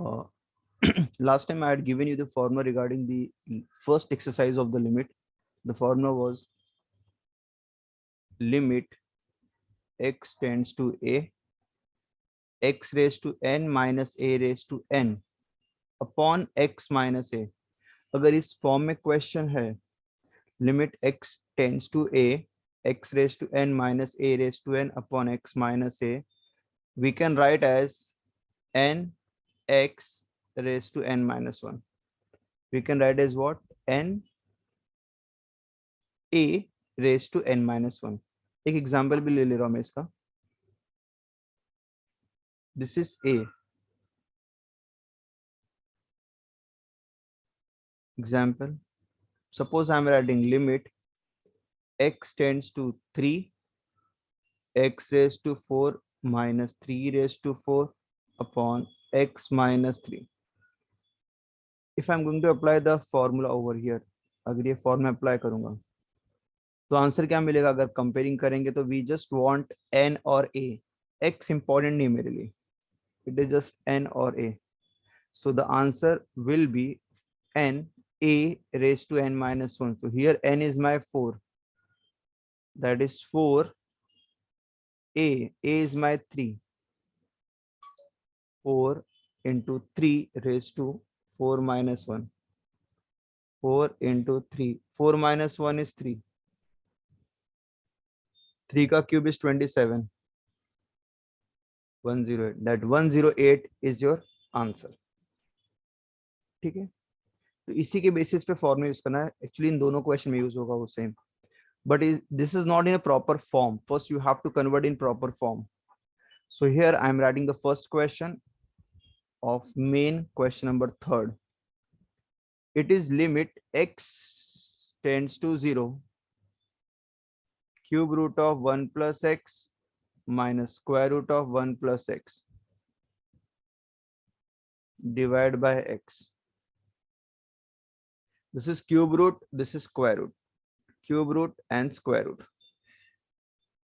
Uh, last time I had given you the formula regarding the first exercise of the limit. The formula was limit x tends to a, x raised to n minus a raised to n upon x minus a. अगर इस form में question है limit x tends to a, x raised to n minus a raised to n upon x minus a, we can write as n x raised to n minus 1. We can write as what? n a raised to n minus 1. एक example भी ले रहा हूं मैं इसका. This is a. Example, suppose I am writing limit x tends to 3, x raised to 4 minus 3 raised to 4 upon x minus 3. If I am going to apply the formula over here, अगर ये formula apply करूंगा तो answer क्या मिलेगा? अगर comparing करेंगे तो we just want n और a. x इंपॉर्टेंट नहीं मेरे लिए, इट इज जस्ट n और a. So the answer will be n a raised to n minus 1. So here n is my 4. That is 4 a. A is my 3. 4 into 3 raised to 4 minus 1. 4 into 3. 4 minus 1 is 3. 3 का cube is 27. 108. That 108 is your answer. ठीक है, तो इसी के basis पे formula use करना है. Actually in दोनों क्वेश्चन में यूज होगा वो same, but this is not in a proper form. First you have to convert in proper form. So here I am writing the first question of main question number 3rd. It is limit x tends to 0, cube root of 1 plus x minus square root of 1 plus x divided by x. This is cube root, this is square root. Cube root and square root.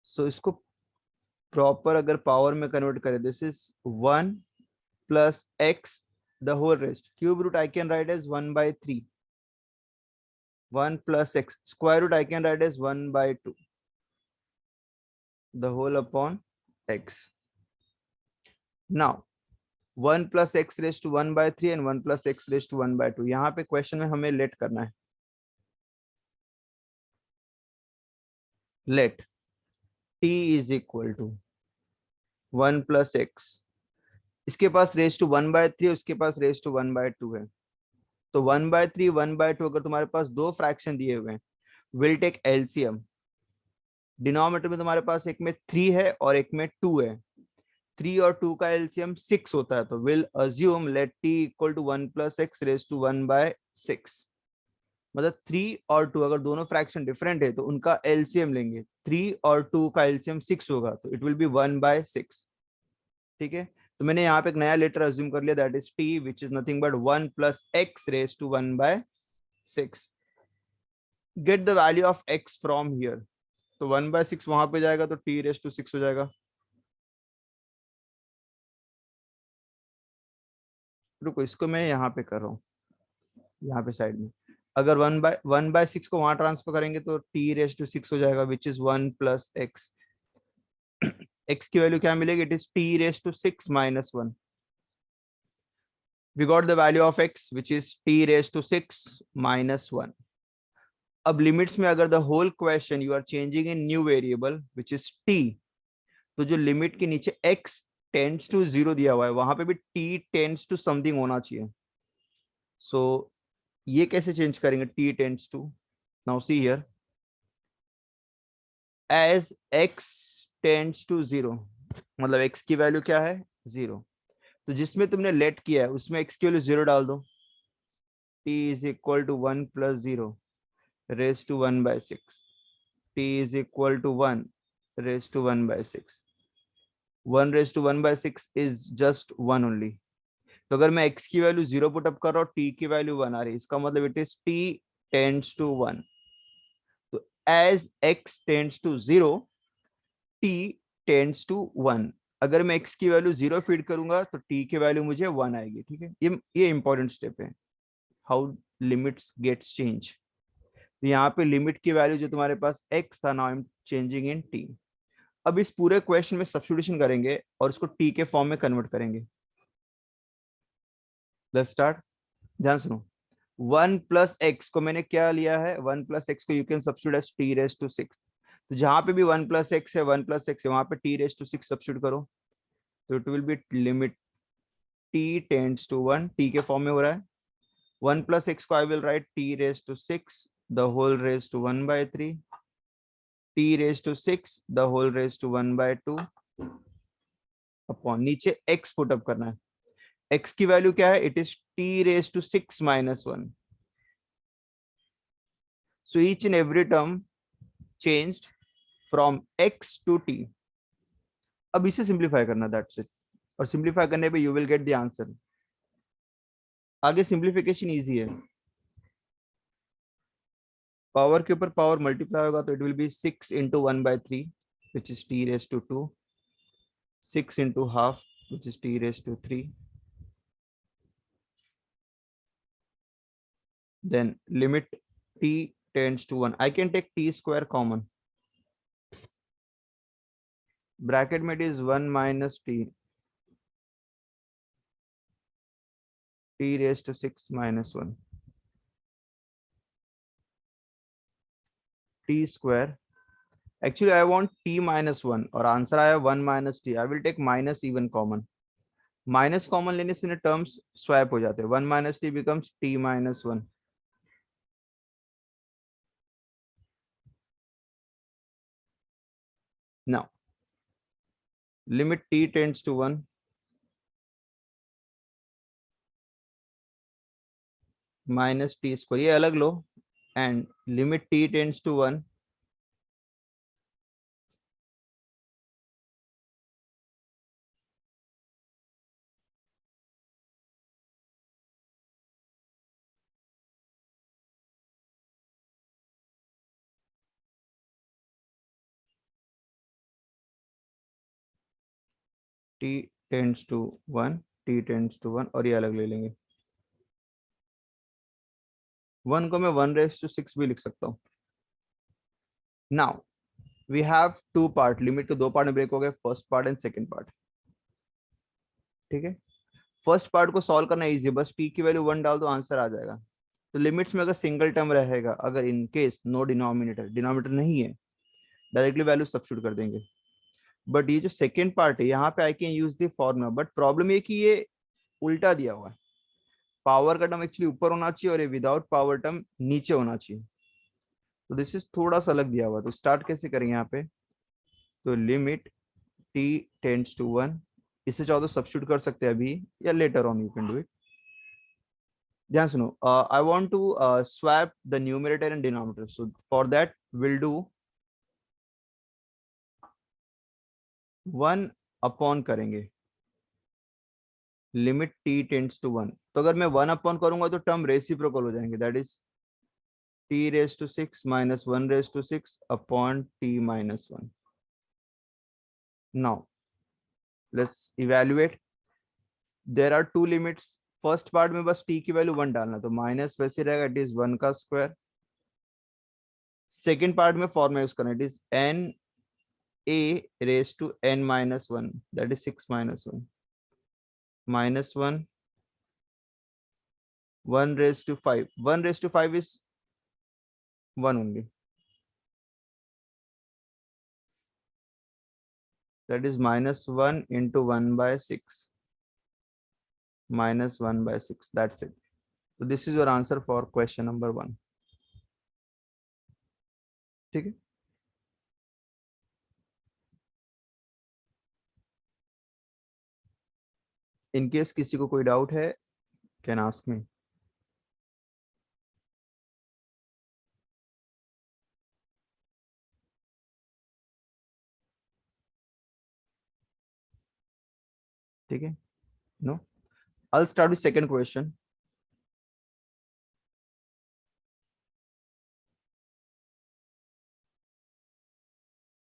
So इसको proper अगर power में convert करें, this is 1 plus x the whole rest. Cube root I can write as 1 by 3. 1 plus x. Square root I can write as 1 by 2. The whole upon x. Now 1 plus x raised to 1 by 3 and 1 plus x raised to 1 by 2. यहाँ पे question में हमें late करना है. Let t is equal to 1 plus x. इसके पास raise to 1 by 3, उसके पास raise to 1 by 2 है. तो 1 by 3 1 by 2 अगर तुम्हारे पास दो फ्रैक्शन दिए हुए हैं, विल टेक एलसीएम. डिनोमिनेटर में तुम्हारे पास एक में 3 है और एक में 2 है. 3 और 2 का एलसीएम 6 होता है. तो will assume let t equal to 1 plus x raise to 1 by 6. मतलब 3 और 2 अगर दोनों फ्रैक्शन डिफरेंट है तो उनका एलसीएम लेंगे. 3 और 2 का एलसीएम 6 होगा, तो इट विल बी 1 by 6. ठीक है, तो मैंने यहाँ पे एक नया लेटर अज्यूम कर लिया, that is t which is nothing but 1 plus x raise to 1 by 6. Get the value of x from here. तो 1 by 6 वहां पे जाएगा तो t रेज टू 6 हो जाएगा. रुको, इसको मैं यहाँ पे कर रहा हूँ, यहाँ पे साइड में. अगर 1 by 6 को वहां ट्रांसफर करेंगे तो t रेज टू 6 हो जाएगा, which is 1 plus x. x की वैल्यू क्या मिलेगी? It is t raise to 6 minus 1. We got the value of x which is t raised to 6 minus 1. अब लिमिट्स में अगर the whole question you are changing in new variable which is t, तो जो limit के नीचे x tends to 0 दिया हुआ है वहां पे भी t टेंड्स टू समथिंग होना चाहिए. सो ये कैसे चेंज करेंगे? t tends to, now see here, as x tends to 0, मतलब x की वैल्यू क्या है? 0. तो जिसमें तुमने लेट किया है उसमें x की वैल्यू 0 डाल दो. t is equal to 1 plus 0 raised to 1 by 6. t is equal to 1 raised to 1 by 6. 1 raised to 1 by 6 is just 1 only. तो अगर मैं x की वैल्यू 0 पुट अप कर रहा हूँ, t की वैल्यू 1 आ रही है, इसका मतलब it is t tends to 1. तो as x tends to 0, t tends to 1. अगर मैं x की वैल्यू 0 फीड करूंगा तो t की वैल्यू मुझे 1 आएगी, ठीक है। ये इंपॉर्टेंट स्टेप है, हाउ लिमिट्स गेट्स चेंज। तो यहाँ पे लिमिट की वैल्यू जो तुम्हारे पास x था, now I am changing in t। अब इस पूरे क्वेश्चन में सब्स्टिट्यूशन करेंगे और इसको t के फॉर्म में कन्वर्ट करेंगे। लेट्स स्टार्ट, ध्यान सुनो। 1 + x को मैंने क्या लिया है, 1 + x को you can substitute as t⁻⁶। तो जहां पे भी 1 + x है, 1 + x है, वहां पे t⁻⁶ सब्स्टिट्यूट करो। तो it will be limit t tends to 1, t के फॉर्म में हो रहा है। 1 + x को I will write t⁻⁶ the whole raise to 1/3, t⁻⁶ the whole raise to 1/2 upon नीचे x पुट अप करना है। x की वैल्यू क्या है, it is t⁻⁶ - 1। So each and every term changed from x to t। अब इसे simplify करना, that's it. और सिंप्लीफाई करने पे you will get the answer. आगे सिंप्लीफिकेशन इजी है, पावर के ऊपर पावर मल्टीप्लाई होगा तो it will B 6 × 1/3 which is t⁻², 6 × ½ which is t⁻3, then limit t tends to 1। I can take t square common, bracket में it is 1 - t⁻⁶ - 1 t square। Actually I want t-1 और answer आया 1 - t। I will take minus even common, minus common लेने से terms swap हो जाते हैं। 1 - t becomes t-1। Now limit t tends to 1 minus t square, ये अलग लो, and limit t tends to 1 t tends to 1 t tends to 1 और ये अलग ले लेंगे। 1 को मैं 1⁻⁶ भी लिख सकता हूँ। Now we have two part, limit को दो पार्ट में ब्रेक हो गए, first part and second part, ठीक है। फर्स्ट पार्ट को सॉल्व करना इजी है, बस t की वैल्यू 1 डाल दो आंसर आ जाएगा। तो लिमिट्स में अगर सिंगल टर्म रहेगा, अगर in case no denominator, denominator नहीं है, डायरेक्टली वैल्यू सब्स्टिट्यूट कर देंगे। बट ये जो सेकेंड पार्ट है, यहाँ पे I can use the formula, but problem ये कि ये उल्टा दिया हुआ है। पावर का टर्म एक्चुअली ऊपर होना चाहिए और ये विदाउट पावर टर्म नीचे होना चाहिए। तो दिस इज थोड़ा सा अलग दिया हुआ। तो स्टार्ट कैसे करेंगे यहाँ पे, तो लिमिट t टेंड्स टू 1, इसे चाहो तो सब्स्टिट्यूट कर सकते हैं अभी या later on you can do it. ध्यान सुनो, I want to swap the numerator and denominator, so for that will do 1 upon करेंगे लिमिट t टेंड्स टू 1। तो अगर मैं 1 अपॉन करूंगा तो टर्म रेसिप्रोकल हो जाएंगे, that is t⁻⁶ - 1⁻⁶ upon t-1। Now let's evaluate, there are two limits. First part में बस t की वैल्यू 1 डालना, तो माइनस वैसे रहेगा, इट इज 1 का स्क्वायर। सेकेंड पार्ट में फॉर्मूला यूज करना, it is n(a⁻⁻n−1), that is 6 - 1 -1 1⁵. 1⁵ is 1 only, that is -1 into 1/6 -1/6, that's it. So this is your answer for question number 1, ठीक है। इन केस किसी को कोई डाउट है, कैन आस्क मी। ठीक है, no, I'll start with second question.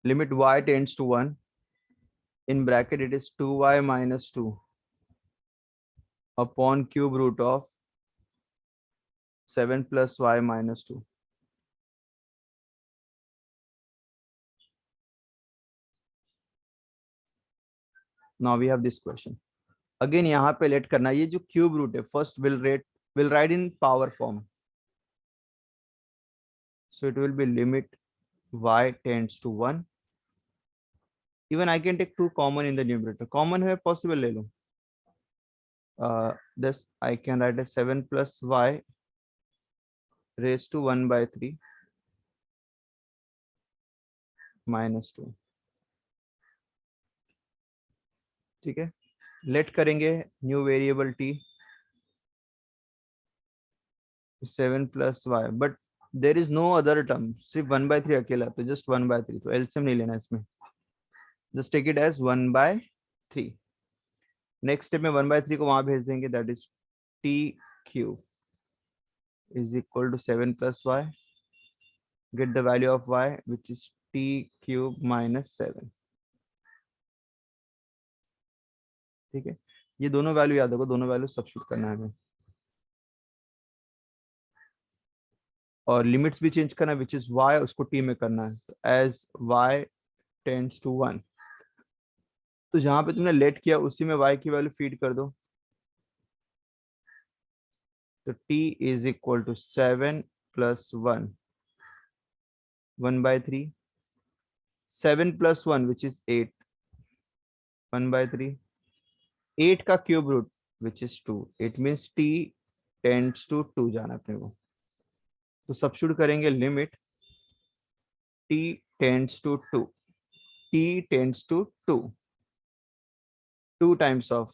Limit y tends to 1, in bracket it is 2y minus 2 upon cube root of 7 plus y minus 2. Now we have this question. Again यहाँ पे late करना, ये जो cube root है first will write in power form. So it will be limit y tends to 1. Even I can take 2 common in the numerator. Common है possible ले लूं. This I can write as 7 plus y raised to 1 by 3 minus 2. ठीक है, let करेंगे new variable t 7 plus y, but there is no other term, सिर्फ 1 by 3 अकेला, तो just 1 by 3, तो एलसीएम नहीं लेना इसमें, just take it as 1 by 3. Next step में 1 by 3 को वहां भेज देंगे, that is t cube is equal to 7 plus y, get the value of y which is t cube minus 7. ठीक है, ये दोनों वैल्यू याद रखो, दोनों वैल्यू सब्स्टिट्यूट करना है हमें, और लिमिट्स भी चेंज करना है, विच इज y उसको t में करना है, तो एज y टेंड्स टू 1, तो जहां पे तुमने लेट किया उसी में y की वैल्यू फीड कर दो, तो t is equal to 7 plus 1 1 by 3, 7 plus 1 which is 8 1 by 3, 8 का cube root which is 2, it means t tends to 2 जाना अपने को, तो सब्स्टिट्यूट करेंगे limit t tends to 2, t tends to 2 times of,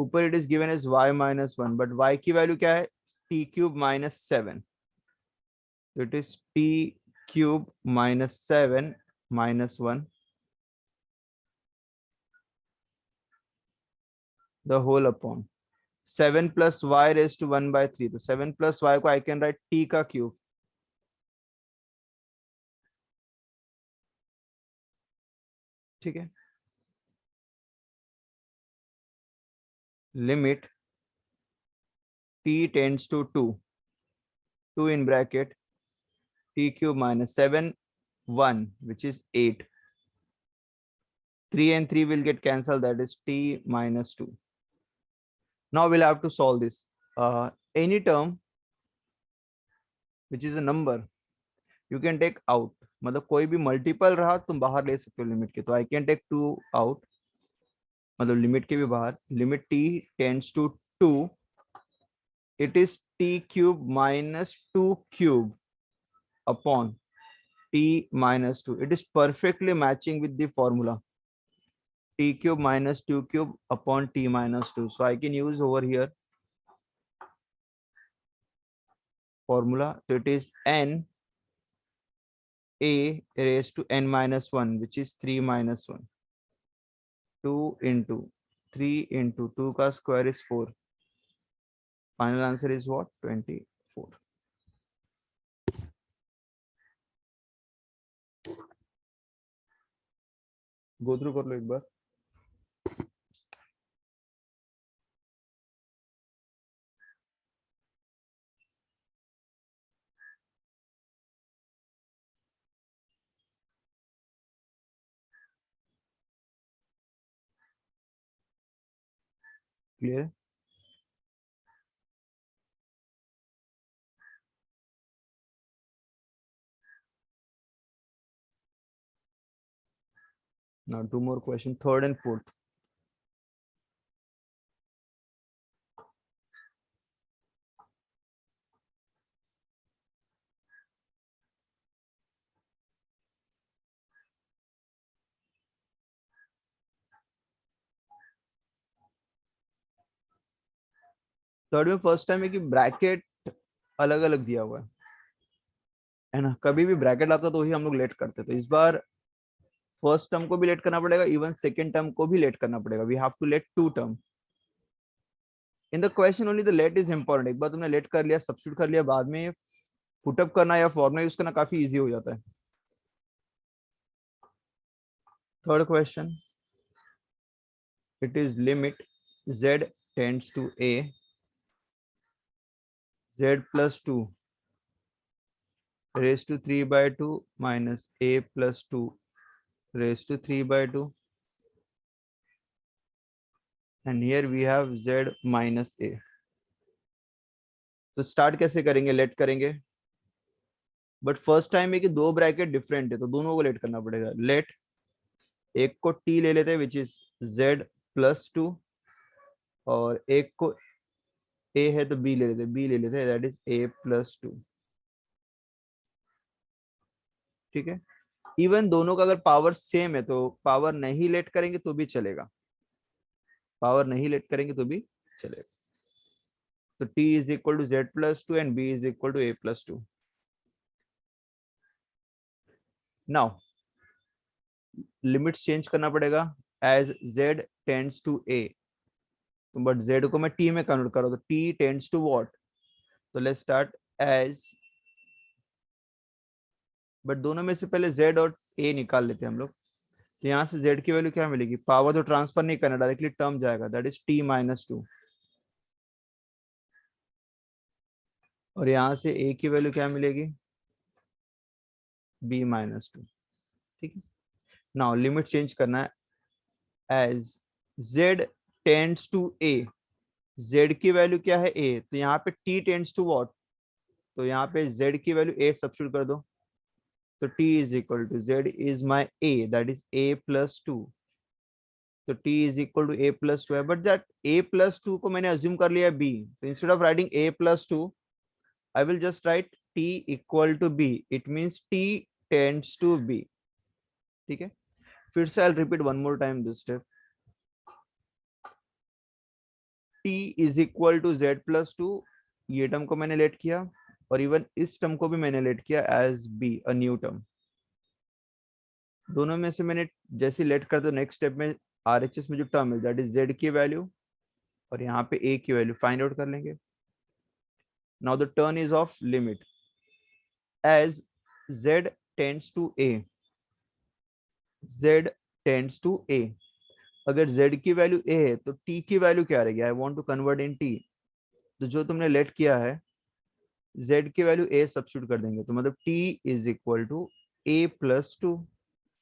ऊपर it is given as y minus 1, but y की value क्या है, t cube minus 7, so it is t cube minus 7 minus 1 the whole upon 7 plus y raised to 1 by 3, तो 7 plus y को I can write t का cube, ठीक है, limit t tends to 2 in bracket t cube minus 7 1 which is 8, 3 and 3 will get cancelled, that is t minus 2. Now we'll have to solve this. Any term which is a number you can take out, मतलब कोई भी multiple रहा तुम बाहर ले सकते हो limit के, तो I can take 2 out, मतलब लिमिट के भी बाहर, limit t tends to 2, it is t cube minus 2 cube upon t minus 2, it is perfectly matching with the formula t cube minus 2 cube upon t minus 2, so I can use over here formula, so it is n a raised to n minus 1 which is 3 minus 1, 2 into 3 into 2 का square is 4, final answer is what, 24. go through कर लो एक बार. Clear? Now 2 more questions, third and fourth. Third में first time है कि bracket अलग अलग दिया हुआ है ना, कभी भी ब्रैकेट आता तो ही हम लोग लेट करते, तो इस बार फर्स्ट टर्म को भी लेट करना पड़ेगा, इवन सेकेंड टर्म को भी लेट करना पड़ेगा, we have to let 2 term in the question, only the let is important, एक बार तुमने लेट कर लिया सब्स्टिट्यूट कर लिया, बाद में पुटअप करना या फॉर्मूला यूज करना काफी इजी हो जाता है. Third question, it is limit z tends to a, z plus 2 raised to 3 by 2 minus a plus 2 raised to 3 by 2, and here we have z minus a. तो start कैसे करेंगे, late करेंगे, but first time है कि दो bracket different है तो दोनों को लेट करना पड़ेगा। लेट एक को t ले लेते हैं विच इज z प्लस 2, और एक को a है तो b ले लेते हैं, b ले लेते हैं दैट इज a प्लस 2। ठीक है, इवन दोनों का अगर पावर सेम है तो पावर नहीं लेट करेंगे तो भी चलेगा, पावर नहीं लेट करेंगे तो भी चलेगा। तो t is equal to z plus 2 and b is equal to a plus 2। Now limits change करना पड़ेगा, as z tends to a, तो बट z को मैं t में कन्वर्ट करो तो t टेंड्स टू व्हाट, तो लेट्स स्टार्ट एज, बट दोनों में से पहले z और a निकाल लेते हैं हम लोग। तो यहाँ से z की वैल्यू क्या मिलेगी, पावर तो ट्रांसफर नहीं करना, डायरेक्टली टर्म जाएगा दैट इज t माइनस 2, और यहाँ से a की वैल्यू क्या मिलेगी, b माइनस 2। ठीक है, नाउ लिमिट चेंज करना है, as z tends to a, z की वैल्यू क्या है a, तो यहाँ पे t टेंड्स टू व्हाट, तो यहाँ पे z की वैल्यू 8 सब्स्टिट्यूट कर दो, तो t is equal to z is my a that is a plus 2, तो t is equal to a plus 2 है, बट दैट a प्लस 2 को मैंने अज्यूम कर लिया b, तो instead of writing a plus 2 I will just write t equal to b, it means t tends to b। ठीक है, फिर से I repeat one more time this step, t is equal to z plus 2, ये term को मैंने let किया और even इस टर्म को भी मैंने लेट किया as b, a new term. दोनों में से मैंने जैसे लेट कर दो, नेक्स्ट स्टेप में RHS में जो टर्म है दैट इज z की वैल्यू और यहाँ पे a की वैल्यू फाइंड आउट कर लेंगे। Now the turn is of limit, as z tends to a, z tends to a, अगर z की वैल्यू a है तो t की वैल्यू क्या रहेगी, I want to convert in t, तो जो तुमने लेट किया है z की वैल्यू a सब्स्टिट्यूट कर देंगे, तो मतलब t is equal to a plus 2,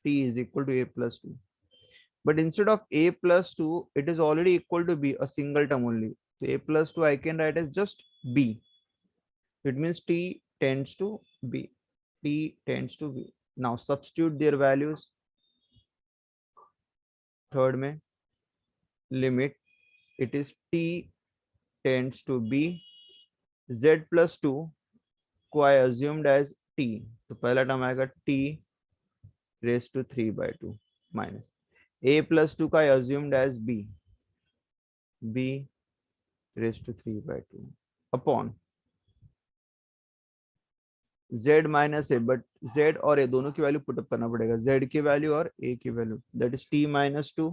t is equal to a plus 2, but instead of a plus 2 it is already equal to b, a single term only, so a plus 2 I can write as just b, it means t tends to b, t tends to b। now substitute their values, third में limit it is t tends to b, z plus 2 को I assumed as t, तो पहला term आएगा t raised to 3 by 2 minus a plus 2 का I assumed as b, b raised to 3 by 2 upon z minus A, but z और a दोनों की value put up करना पड़ेगा, z की वैल्यू और a की value, that is t minus 2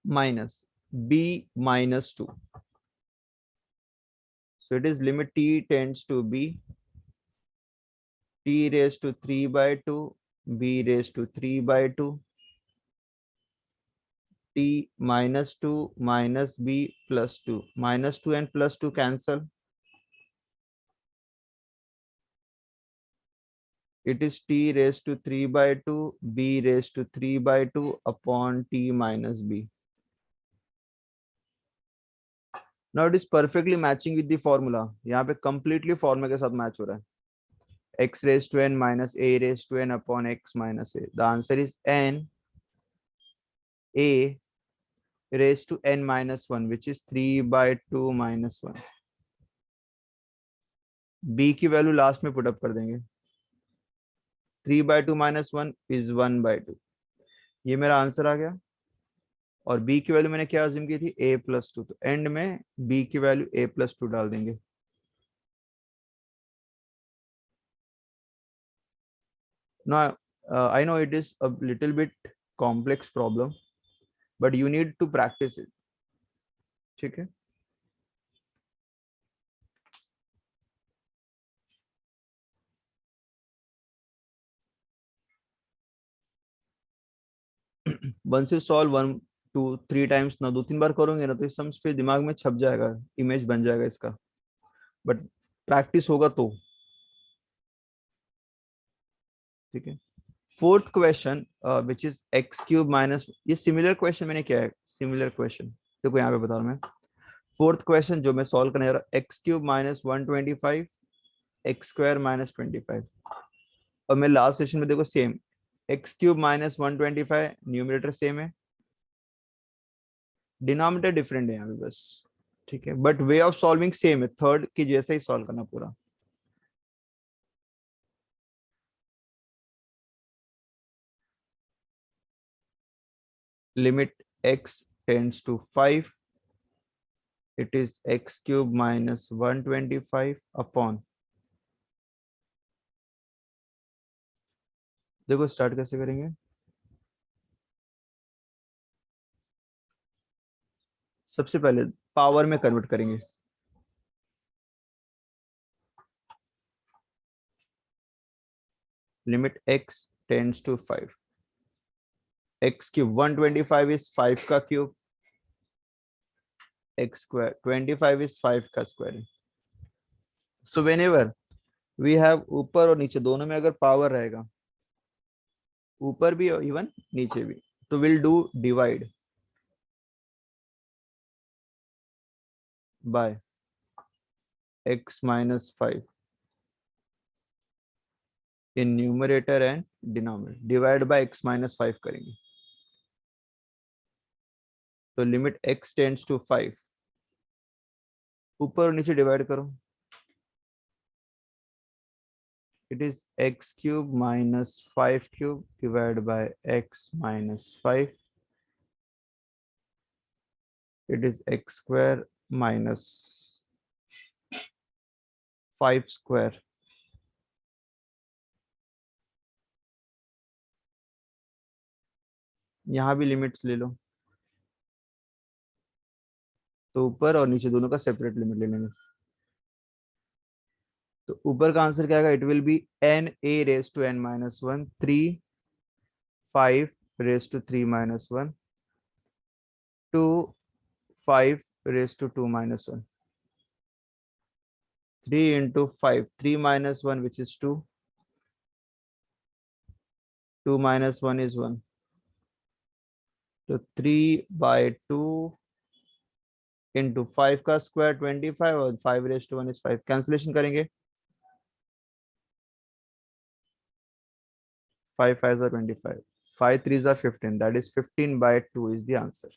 minus b minus 2, so it is limit t tends to b, t raised to 3 by 2, b raised to 3 by 2, t minus 2 minus b plus 2, minus 2 and plus 2 cancel, it is t raised to 3 by 2, b raised to 3 by 2 upon t minus b। Now it is perfectly matching with the formula, यहाँ पे completely formula के साथ match हो रहा है, x raised to n minus a raised to n upon x minus a, the answer is n a raised to n minus 1 which is 3 by 2 minus 1, b की value last में put up कर देंगे, 3 by 2 minus 1 is 1 by 2, ये मेरा answer आ गया, और b की value मैंने क्या अज्यूम की थी a plus 2, तो एंड में b की वैल्यू a plus 2 डाल देंगे। Now I know it is a little bit complex problem but you need to practice it। ठीक है। वंस यू सॉल्व 1 2 3 टाइम्स ना, 2 3 बार करोगे ना तो इस सम्स पे दिमाग में छप जाएगा, इमेज बन जाएगा इसका, बट प्रैक्टिस होगा तो। ठीक है। Fourth question which is x cube minus, ये सिमिलर क्वेश्चन मैंने किया है, सिमिलर क्वेश्चन देखो यहाँ पे बता रहा हूँ मैं। फोर्थ क्वेश्चन जो मैं सॉल्व करने जा रहा हूँ, x cube minus 125 x square minus 25। और मैं लास्ट सेशन में देखो same, x cube minus 125 numerator same है, डिनोमिनेटर डिफरेंट है यहाँ पे बस। ठीक है, but way of solving same है, थर्ड की जैसे ही सॉल्व करना पूरा। Limit x tends to 5, it is x cube minus 125 upon, देखो स्टार्ट कैसे करेंगे, सबसे पहले पावर में कन्वर्ट करेंगे। Limit x tends to 5, x cube 125 is 5 का क्यूब, x स्क्वायर 25 इज 5 का square. So whenever we have ऊपर और नीचे दोनों में अगर पावर रहेगा, ऊपर भी और इवन नीचे भी, तो will do divide by x minus 5 in numerator and denominator, divide by x minus 5 करेंगे। तो लिमिट x टेंड्स टू 5, ऊपर और नीचे डिवाइड करो, it is x cube minus 5 cube divided by x minus 5, it is x square minus 5 square। यहाँ भी limits ले लो, तो ऊपर और नीचे दोनों का सेपरेट लिमिट ले लेंगे। तो ऊपर का आंसर क्या आएगा, it will be n a raise to n minus 1 3 5 raise to 3 minus 1 2 5 raise to 2 minus 1, 3 into 5, 3 minus 1 which is 2, 2 minus 1 is 1, तो 3/2 into 5 का स्क्वायर 25 और 5 रेज टू 1 इज 5, कैंसिलेशन करेंगे, 5 5 are 25, 5 3s are 15, that is 15/2 is the answer।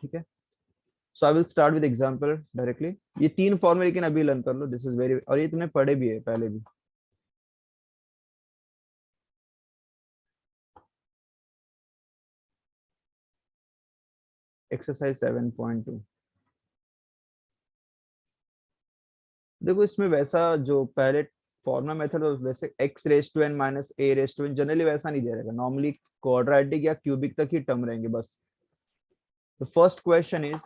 ठीक है, so I will start with example directly. ये 3 फॉर्मूले लेकिन अभी लर्न कर लो, दिस इज वेरी, और ये तुमने पढ़े भी है पहले भी। एक्सरसाइज 7.2, देखो इसमें वैसा जो पहले फॉर्मुला मेथड वैसे x raise to n minus a raise to n generally वैसा नहीं दे रहेगा, नॉर्मली क्वाड्रेटिक या क्यूबिक तक ही टर्म रहेंगे बस। The first question is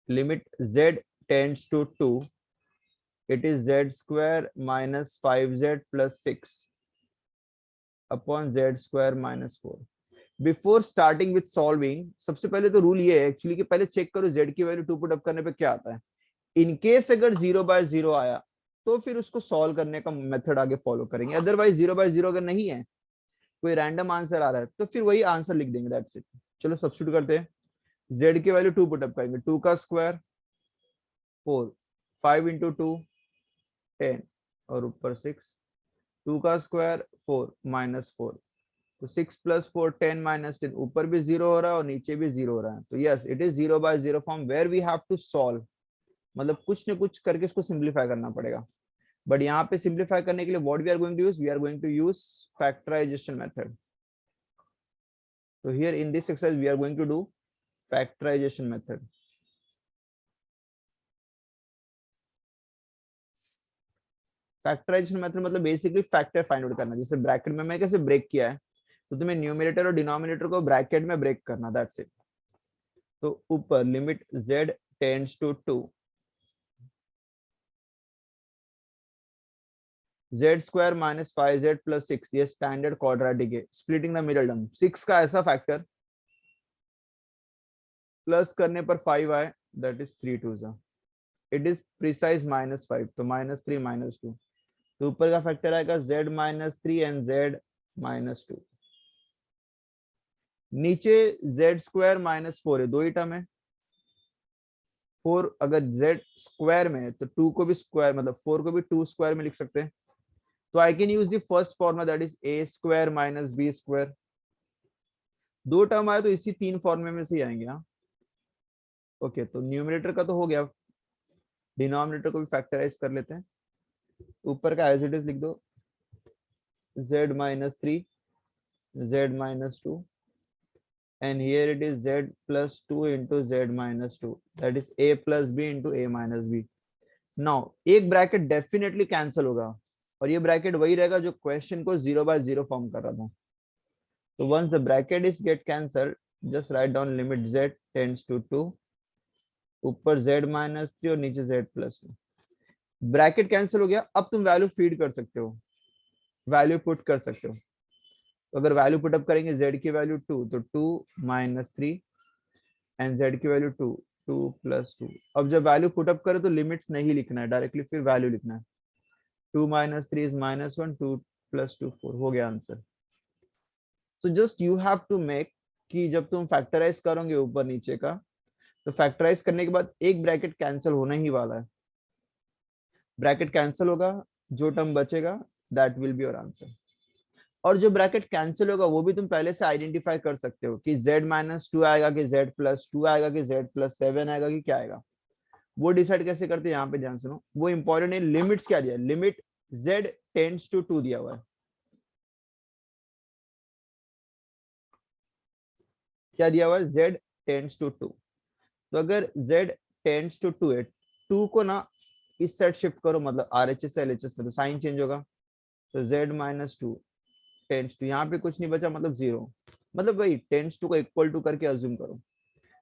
limit z tends to 2, it is z square minus 5z plus 6 upon z square minus 4। Before starting with solving, सबसे पहले तो रूल ये है एक्चुअली कि पहले चेक करो z की वैल्यू 2 पुट अप करने पे क्या आता है। इन केस अगर 0/0 आया तो फिर उसको सॉल्व करने का मेथड आगे फॉलो करेंगे, अदरवाइज 0/0 अगर नहीं है, कोई रैंडम आंसर आ रहा है तो फिर वही आंसर लिख देंगे, दैट्स इट। चलो सब्स्टिट्यूट करते हैं, z की वैल्यू 2 पुट अप करेंगे, 2 का स्क्वायर 4, 5 इंटू 2 10 और ऊपर 6, 2 का स्क्वायर 4 माइनस 4, तो 6 प्लस 4 10 माइनस 10, ऊपर भी 0 हो रहा है और नीचे भी 0 हो रहा है, तो yes it is 0/0 form where we have to solve, मतलब कुछ ना कुछ करके इसको सिंप्लीफाई करना पड़ेगा। बट यहाँ पे सिंप्लीफाई करने के लिए what we are going to use, we are going to use factorisation method. तो here in this exercise we are going to do factorisation method. Factorisation method मतलब बेसिकली फैक्टर फाइंड आउट करना, जैसे bracket में मैं कैसे break किया है, तो तुम्हें न्यूमरेटर और डिनोमिनेटर को ब्रैकेट में ब्रेक करना, दैट्स इट। तो ऊपर limit z tends to 2, z square minus 5z plus 6, ये स्टैंडर्ड क्वाड्रेटिक है। स्प्लिटिंग द मिडल टर्म, 6 का ऐसा फैक्टर प्लस करने पर 5 आए, दैट इज 3 2 जा, इट इज प्रिसाइज -5, तो -3 -2, तो ऊपर का फैक्टर आएगा z -3 एंड z -2। नीचे z स्क्वायर -4 है, दो ही टर्म है। 4 अगर z स्क्वायर में है तो 2 को भी स्क्वायर, मतलब 4 को भी 2 स्क्वायर में लिख सकते हैं। तो I can use the first formula, that is a square minus b square. दो टर्म आए तो इसी तीन फॉर्मूले में से ही आएंगे। हाँ ओके, तो न्यूमरेटर का तो हो गया, डिनोमिनेटर को भी फैक्टराइज कर लेते हैं। ऊपर का एज इट इज लिख दो, z -3 z -2 and here it is z plus 2 into z minus 2, that is a plus b into a minus b। Now एक ब्रैकेट डेफिनेटली कैंसिल होगा, और ये ब्रैकेट वही रहेगा जो क्वेश्चन को 0/0 फॉर्म कर रहा था। तो once the bracket is get cancelled, just write down limit z tends to 2, ऊपर z -3 और नीचे z प्लस 2। ब्रैकेट कैंसिल हो गया, अब तुम वैल्यू फीड कर सकते हो, वैल्यू पुट कर सकते हो। तो अगर वैल्यू पुटअप करेंगे, z की वैल्यू 2, तो 2 -3 एंड z की वैल्यू 2 2 प्लस 2। अब जब वैल्यू पुटअप करो तो लिमिट्स नहीं लिखना है, डायरेक्टली फिर वैल्यू लिखना है। 2 -3 इज -1, 2 प्लस 2 4, हो गया answer. So just you have to make कि जब तुम फैक्टराइज करोगे ऊपर नीचे का, तो फैक्टराइज करने के बाद एक ब्रैकेट कैंसिल होने ही वाला है। ब्रैकेट कैंसिल होगा, जो टर्म बचेगा that will be your answer. और जो ब्रैकेट कैंसिल होगा वो भी तुम पहले से आइडेंटिफाई कर सकते हो कि z -2 आएगा कि z प्लस 2 आएगा कि z प्लस 7 आएगा कि क्या आएगा। वो डिसाइड कैसे करते हैं, यहाँ पे ध्यान सुनो, वो इंपॉर्टेंट है। लिमिट्स क्या दिया, लिमिट z टेंड्स टू 2 दिया हुआ है। क्या दिया हुआ है, z टेंड्स टू 2। तो अगर z टेंड्स टू 2 है, 2 को ना इस साइड शिफ्ट करो, मतलब RHS से LHS में, तो साइन चेंज होगा। तो z -2 टेंड्स टू, यहाँ पे कुछ नहीं बचा, मतलब 0, मतलब वही टेंड्स टू को इक्वल टू करके अज्यूम करो।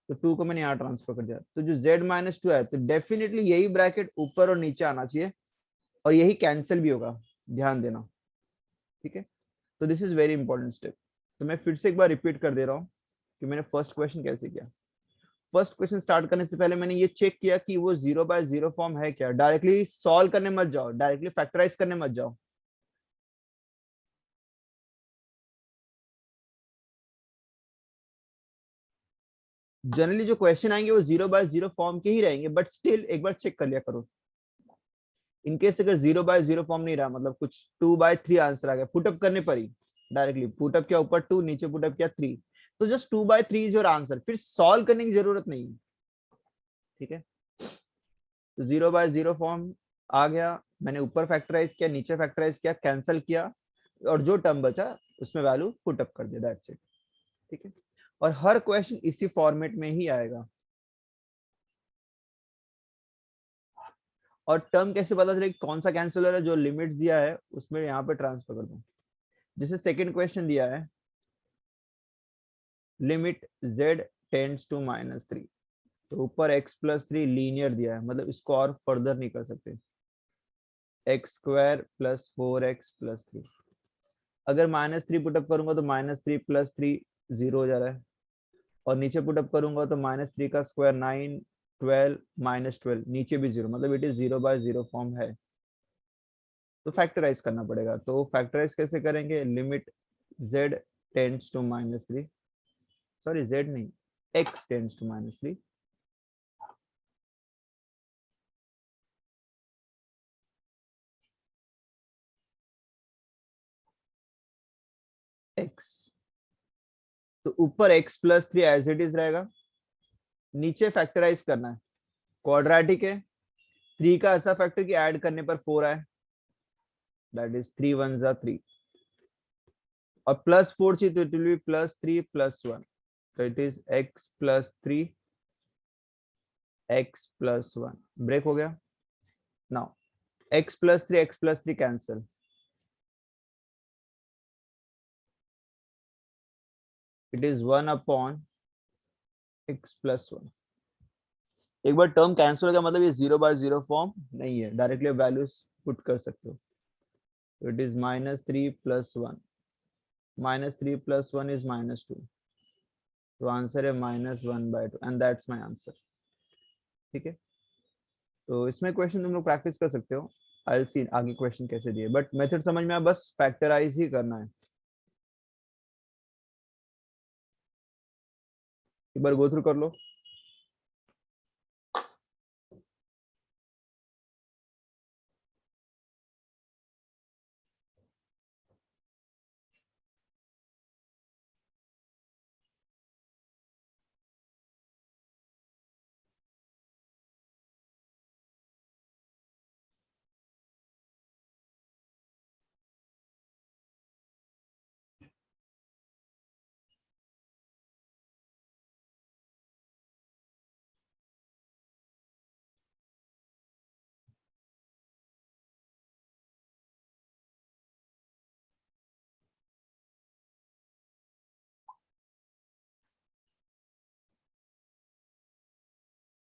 तो 2 को मैंने यहाँ ट्रांसफर कर दिया, तो जो z -2 है, तो डेफिनेटली यही ब्रैकेट ऊपर और नीचे आना चाहिए, और यही कैंसिल भी होगा, ध्यान देना। ठीक है, तो this is very important step. तो मैं फिर से एक बार रिपीट कर दे रहा हूँ कि मैंने फर्स्ट क्वेश्चन कैसे किया। फर्स्ट क्वेश्चन स्टार्ट करने से पहले मैंने ये चेक किया कि वो 0/0 फॉर्म है क्या। डायरेक्टली सॉल्व करने मत जाओ, डायरेक्टली फैक्टराइज करने मत जाओ। जनरली जो क्वेश्चन आएंगे वो 0/0 फॉर्म के ही रहेंगे, बट स्टिल एक बार चेक कर लिया करो। इनकेस अगर 0/0 फॉर्म नहीं रहा, मतलब कुछ 2/3 आंसर आ गया पुटअप करने पर ही, डायरेक्टली पुटअप किया ऊपर 2, नीचे पुटअप किया 3, तो जस्ट 2/3 इज योर आंसर, फिर सॉल्व करने की जरूरत नहीं। ठीक है, तो 0/0 फॉर्म आ गया, मैंने ऊपर फैक्टराइज किया, नीचे फैक्टराइज किया, कैंसिल किया, और जो टर्म बचा उसमें वैल्यू पुटअप कर दिया, दैट्स इट। ठीक है, और हर क्वेश्चन इसी फॉर्मेट में ही आएगा। और टर्म कैसे पता चले कौन सा कैंसिल हो रहा है, जो लिमिट दिया है उसमें यहाँ पे ट्रांसफर कर दो। जैसे सेकंड क्वेश्चन दिया है, लिमिट z टेंड्स टू -3, तो ऊपर x+3 लीनियर दिया है, मतलब इसको और फर्दर नहीं कर सकते। x² + 4x + 3, अगर -3 पुटअप करूंगा तो -3 + 3 0 हो जा रहा है, और नीचे पुटअप करूंगा तो -3 का स्क्वायर 9 12 -12, नीचे भी 0, मतलब इट इज 0/0 फॉर्म है। तो फैक्टराइज करना पड़ेगा, तो फैक्टराइज कैसे करेंगे, limit z tends to -3, sorry z नहीं, x टेंड्स टू -3, x, तो ऊपर x+3 एज इट इज रहेगा, नीचे फैक्टराइज करना है, क्वाड्रेटिक है, 3 का ऐसा फैक्टर कि ऐड करने पर 4 आए, दैट इज 3 1 जा 3, और +4 चाहिए तो इट विल बी +3 + 1, तो it is x+3 x+1, break हो गया। Now x+3 cancel, it is 1/(x x plus 1। एक बार टर्म कैंसिल हो गया मतलब ये 0/0 फॉर्म नहीं है, डायरेक्टली वैल्यूज पुट कर सकते हो। इट इज -3 + 1, -3 + 1 इज -2, तो आंसर है -1/2 एंड दैट्स माय आंसर। ठीक है, तो इसमें क्वेश्चन तुम लोग प्रैक्टिस कर सकते हो। आई सी आगे क्वेश्चन कैसे दिए, बट मेथड समझ में आया, बस फैक्टराइज ही करना है। एक बार गो थ्रू कर लो।